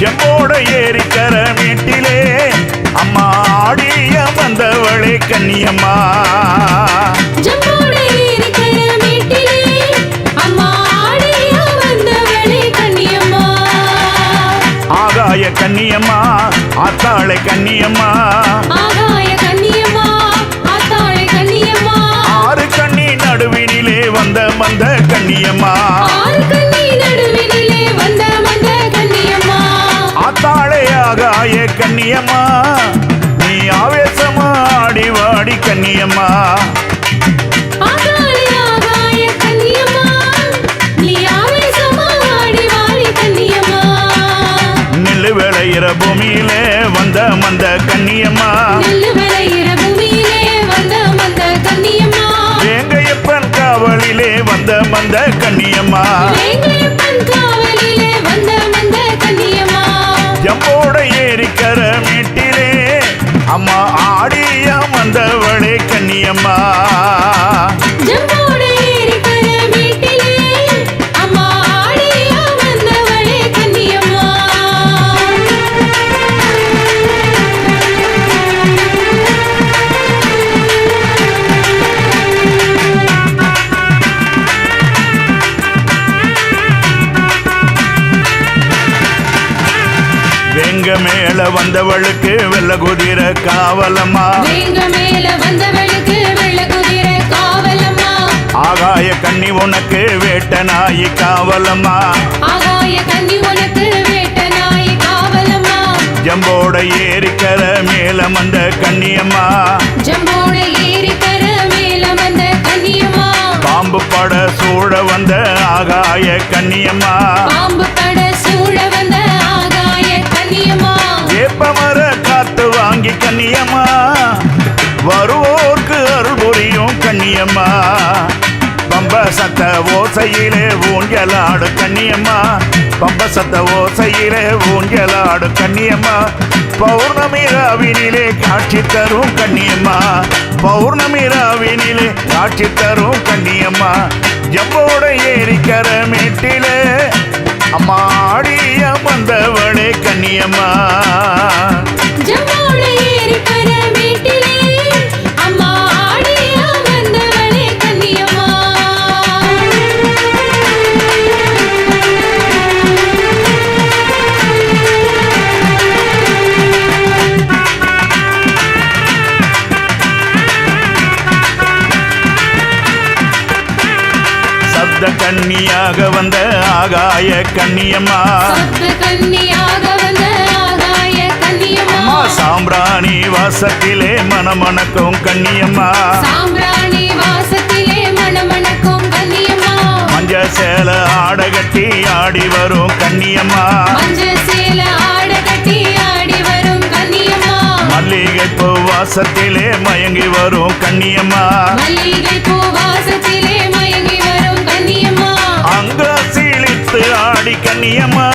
செம்போட ஏரிக்கர வீட்டிலே அம்மா ஆடிய வந்தவளே கன்னியம்மா. செம்போட ஏரிக்கர வீட்டிலே அம்மா ஆடிய வந்தவளே கன்னியம்மா. ஆகாய கன்னியம்மா ஆத்தாளை கன்னியம்மா. ஆகாய கன்னியம்மா ஆத்தாளை கன்னியம்மா. ஆறு கண்ணி நடுவினிலே வந்த மந்த கன்னியம்மா. ஆறு கண்ணி நடுவினிலே வந்த மந்த கன்னியம்மா. ஆத்தாளே ஆகாய கன்னியம்மா நீ ஆவேசமா ஆடி வாடி கன்னியம்மா. ஆகாய ஆகாய கன்னியம்மா நீ ஆவேசமா ஆடி வாடி கன்னியம்மா. நெல்லு விளையிற பூமியிலே வந்த மந்த கன்னியம்மா. நெல்லு விளையிற பூமியிலே வந்த மந்த கன்னியம்மா. வேங்கையப்பன் காவலிலே வந்த மந்த கன்னியம்மா. வேங்கையப்பன் காவலிலே வந்த மந்த கன்னியம்மா. ஜம்போட ஏரிக்கர மீட்டிலே அம்மா ஆடிய வந்தவளே கன்னியம்மா. ஜம்போட ஏரிக்கர வீட்டிலே அம்மா ஆடிய வந்தவளே கன்னியம்மா. வெங்க மேல வந்தவளுக்கு வெள்ள குதிரை காவலம்மா. வேங்க மேல வந்தவளுக்கு வெள்ள குதிரை காவலம்மா. ஆகாய கன்னி உனக்கு வேட்ட நாயி காவலம்மா. ஆகாய கன்னி உனக்கு வேட்ட நாய் காவலம்மா. ஜம்போட ஏரிக்கர மேல வந்த கன்னியம்மா. ஜம்போட ஏரிக்கர மேல வந்த கன்னியம்மா. பாம்பு பட சூழ வந்த ஆகாய கன்னியம்மா. பாம்பு பட சூழ வந்த ஆகாய கன்னியம்மா. வேப்பமர காத்து வாங்கி கன்னியம்மா வருவோர்க்கு அருள் புரியும் கன்னியம்மா. பம்ப சத்த ஓசையிலே ஊஞ்சலாடு கன்னியம்மா. பம்ப சத்த ஓசையிலே ஊஞ்சலாடு கன்னியம்மா. பௌர்ணமி ராவினிலே காட்சி தரும் கன்னியம்மா. பௌர்ணமி ராவினிலே காட்சி தரும் கன்னியம்மா. ஜம்போட ஏரிக்கர மேட்டிலே அம்மா ஆடிய வந்தவளே கன்னியம்மா. ஜம்போட ஏரிக்கர வீட்டிலே அம்மா ஆடிய வந்தவளே கன்னியம்மா. சப்த கன்னியாக வந்த ஆகாய கன்னியம்மா. சப்த கன்னியாக வந்த ஆகாய கன்னியம்மா. சாம்பிராணி வாசத்திலே மணமணக்கும் கன்னியம்மா. சாம்பிராணி வாசத்திலே மணமணக்கும் கன்னியம்மா. மஞ்ச சேல ஆட கட்டி ஆடி வரும் கன்னியம்மா. மஞ்ச சேல ஆட கட்டி ஆடி வரும் கன்னியம்மா. மல்லிகை பூ வாசத்திலே மயங்கி வரும் கன்னியம்மா. மல்லிகை பூ வாசத்திலே மயங்கி வரும் கன்னியம்மா. அங்க சீலித்து ஆடி கன்னியம்மா.